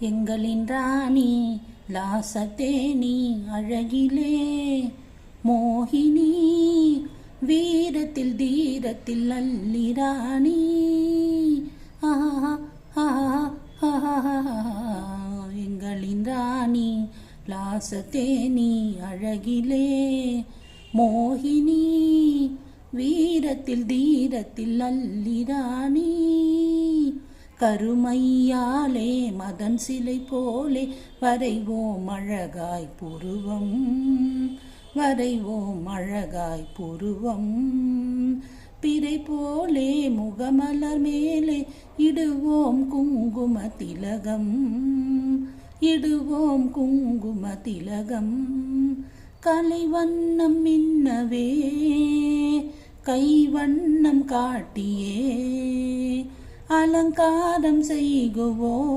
எங்களின் ராணி லாசத்தேனி அழகிலே மோகினி வீரத்தில் தீரத்தில் அல்லிராணி எங்களின் ராணி லாசத்தேனி அழகிலே மோகினி வீரத்தில் தீரத்தில் அல்லிராணி கருமையாலே மதன் சிலை போலே வரைவோம் அழகாய் புருவம் வரைவோம் அழகாய் புருவம் பிறை போலே முகமலர் மேலே இடுவோம் குங்கும திலகம் இடுவோம் குங்கும திலகம் கலை வண்ணம் மின்னவே கை வண்ணம் காட்டியே அலங்காரம் செய்குவோம்.